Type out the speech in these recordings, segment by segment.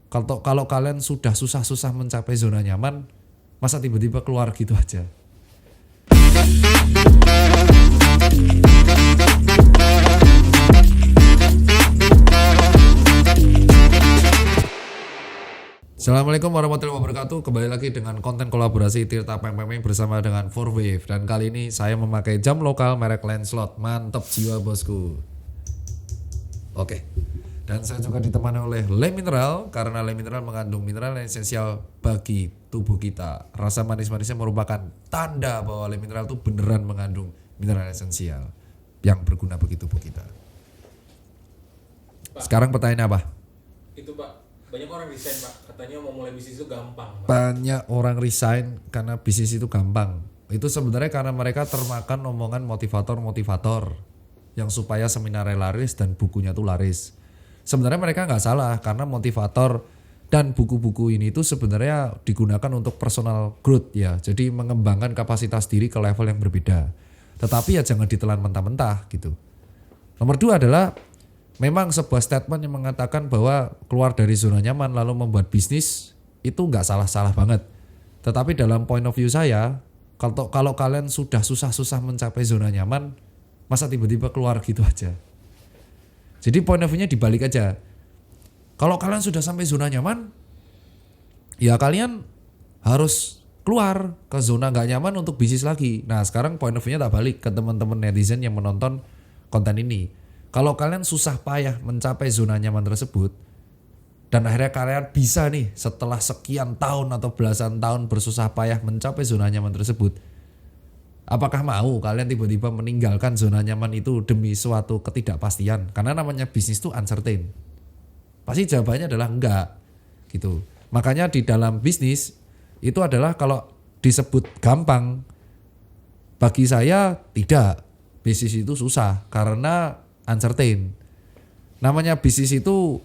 Kalau kalian sudah susah-susah mencapai zona nyaman, masa tiba-tiba keluar gitu aja? Assalamualaikum warahmatullahi wabarakatuh. Kembali lagi dengan konten kolaborasi Tirta Pempeng bersama dengan 4Wave. Dan kali ini saya memakai jam lokal merek Lancelot. Mantap jiwa bosku. Oke. Dan saya juga ditemani oleh Le Mineral, karena Le Mineral mengandung mineral yang esensial bagi tubuh kita. Rasa manis-manisnya merupakan tanda bahwa Le Mineral itu beneran mengandung mineral esensial yang berguna bagi tubuh kita. Pak, sekarang pertanyaannya apa? Itu Pak, banyak orang resign Pak, katanya mau mulai bisnis itu gampang Pak. Banyak orang resign karena bisnis itu gampang. Itu sebenarnya karena mereka termakan omongan motivator yang supaya seminarnya laris dan bukunya tuh laris. Sebenarnya mereka nggak salah, karena motivator dan buku-buku ini tuh sebenarnya digunakan untuk personal growth ya. Jadi mengembangkan kapasitas diri ke level yang berbeda. Tetapi ya jangan ditelan mentah-mentah gitu. Nomor 2 adalah memang sebuah statement yang mengatakan bahwa keluar dari zona nyaman lalu membuat bisnis itu nggak salah-salah banget. Tetapi dalam point of view saya, kalau kalian sudah susah-susah mencapai zona nyaman, masa tiba-tiba keluar gitu aja? Jadi point of view-nya dibalik aja. Kalau kalian sudah sampai zona nyaman, ya kalian harus keluar ke zona nggak nyaman untuk bisnis lagi. Nah sekarang point of view-nya tak balik ke teman-teman netizen yang menonton konten ini. Kalau kalian susah payah mencapai zona nyaman tersebut, dan akhirnya kalian bisa nih setelah sekian tahun atau belasan tahun bersusah payah mencapai zona nyaman tersebut, apakah mau kalian tiba-tiba meninggalkan zona nyaman itu demi suatu ketidakpastian? Karena namanya bisnis itu uncertain. Pasti jawabannya adalah enggak gitu. Makanya di dalam bisnis itu adalah kalau disebut gampang, bagi saya tidak. Bisnis itu susah karena uncertain. Namanya bisnis itu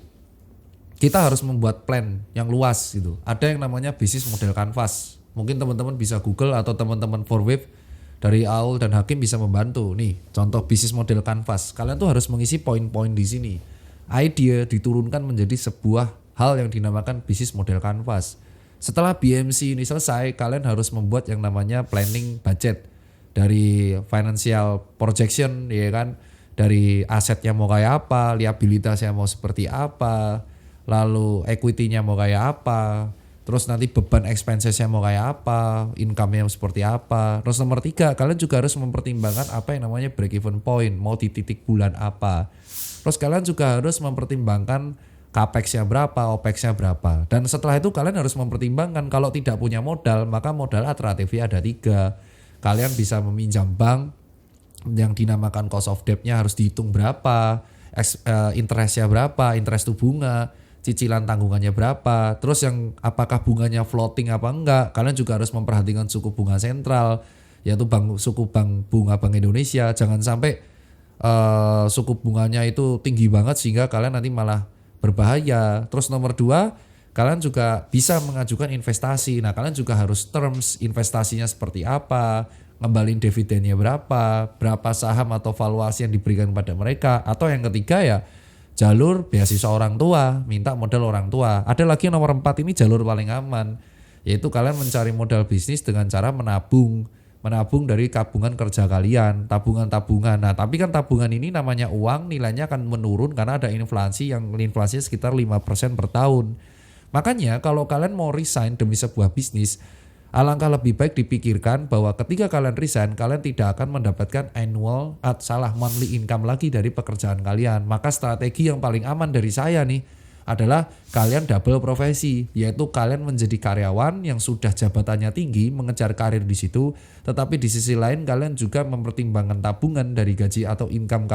kita harus membuat plan yang luas gitu. Ada yang namanya bisnis model canvas. Mungkin teman-teman bisa Google atau teman-teman 4Wave dari Aul dan Hakim bisa membantu. Nih, contoh bisnis model canvas. Kalian tuh harus mengisi poin-poin di sini. Idea diturunkan menjadi sebuah hal yang dinamakan bisnis model canvas. Setelah BMC ini selesai, kalian harus membuat yang namanya planning budget. Dari financial projection, ya kan? Dari asetnya mau kayak apa, liabilitasnya mau seperti apa, lalu equity-nya mau kayak apa, terus nanti beban expenses-nya mau kayak apa, income-nya seperti apa. Terus nomor 3, kalian juga harus mempertimbangkan apa yang namanya break even point, mau di titik bulan apa. Terus kalian juga harus mempertimbangkan capex-nya berapa, opex-nya berapa. Dan setelah itu kalian harus mempertimbangkan kalau tidak punya modal, maka modal alternatifnya ada 3. Kalian bisa meminjam bank, yang dinamakan cost of debt-nya harus dihitung berapa, interest-nya berapa, interest itu bunga, cicilan tanggungannya berapa, terus yang apakah bunganya floating apa enggak. Kalian juga harus memperhatikan suku bunga sentral, yaitu suku bunga Bank Indonesia. Jangan sampai suku bunganya itu tinggi banget sehingga kalian nanti malah berbahaya. Terus nomor 2, kalian juga bisa mengajukan investasi. Nah kalian juga harus terms investasinya seperti apa, ngembalin dividennya berapa saham atau valuasi yang diberikan kepada mereka. Atau yang ketiga ya jalur beasiswa orang tua, minta modal orang tua. Ada lagi yang nomor 4, ini jalur paling aman, yaitu kalian mencari modal bisnis dengan cara menabung dari tabungan kerja kalian, tabungan. Nah tapi kan tabungan ini namanya uang, nilainya akan menurun karena ada inflasi yang inflasinya sekitar 5% per tahun. Makanya kalau kalian mau resign demi sebuah bisnis, alangkah lebih baik dipikirkan bahwa ketika kalian resign, kalian tidak akan mendapatkan monthly income lagi dari pekerjaan kalian. Maka strategi yang paling aman dari saya nih adalah kalian double profesi, yaitu kalian menjadi karyawan yang sudah jabatannya tinggi, mengejar karir di situ, tetapi di sisi lain kalian juga mempertimbangkan tabungan dari gaji atau income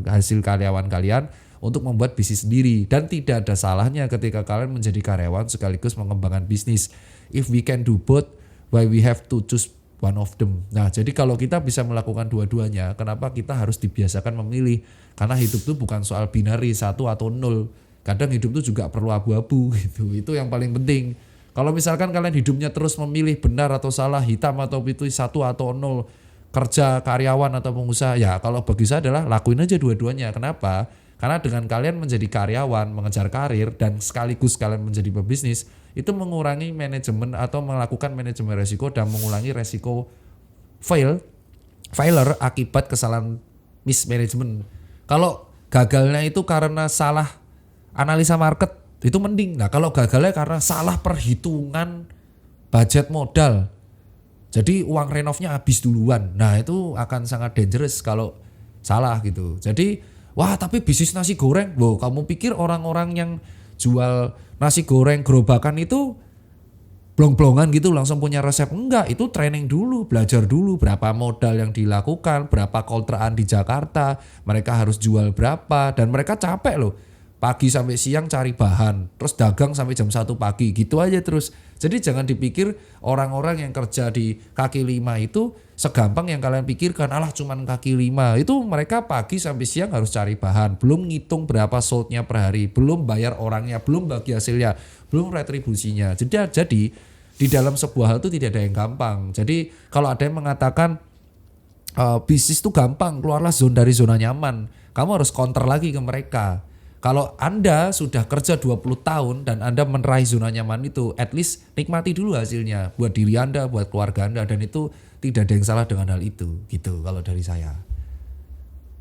hasil karyawan kalian untuk membuat bisnis sendiri. Dan tidak ada salahnya ketika kalian menjadi karyawan sekaligus mengembangkan bisnis. If we can do both, why we have to choose one of them. Nah jadi kalau kita bisa melakukan dua-duanya, kenapa kita harus dibiasakan memilih? Karena hidup itu bukan soal binary 1 atau 0. Kadang hidup itu juga perlu abu-abu gitu. Itu yang paling penting. Kalau misalkan kalian hidupnya terus memilih benar atau salah, hitam atau putih, 1 atau 0, kerja karyawan atau pengusaha, ya kalau bagi saya adalah lakuin aja dua-duanya. Kenapa? Karena dengan kalian menjadi karyawan, mengejar karir dan sekaligus kalian menjadi pebisnis, itu mengurangi manajemen atau melakukan manajemen resiko dan mengurangi resiko failure akibat kesalahan mismanagement. Kalau gagalnya itu karena salah analisa market itu mending. Nah, kalau gagalnya karena salah perhitungan budget modal, jadi uang renovnya habis duluan. Nah, itu akan sangat dangerous kalau salah gitu. Jadi, wah tapi bisnis nasi goreng, wow, kamu pikir orang-orang yang jual nasi goreng gerobakan itu blong-blongan gitu langsung punya resep? Enggak, itu training dulu, belajar dulu berapa modal yang dilakukan, berapa kontraan di Jakarta, mereka harus jual berapa, dan mereka capek loh. Pagi sampai siang cari bahan, terus dagang sampai jam 1 pagi, gitu aja terus. Jadi jangan dipikir orang-orang yang kerja di kaki lima itu segampang yang kalian pikirkan, alah cuman kaki lima. Itu mereka pagi sampai siang harus cari bahan, belum ngitung berapa soldnya per hari, belum bayar orangnya, belum bagi hasilnya, belum retribusinya. Jadi di dalam sebuah hal itu tidak ada yang gampang. Jadi kalau ada yang mengatakan bisnis itu gampang, keluarlah dari zona nyaman, kamu harus counter lagi ke mereka. Kalau Anda sudah kerja 20 tahun dan Anda meraih zona nyaman itu, at least nikmati dulu hasilnya buat diri Anda, buat keluarga Anda, dan itu tidak ada yang salah dengan hal itu gitu kalau dari saya.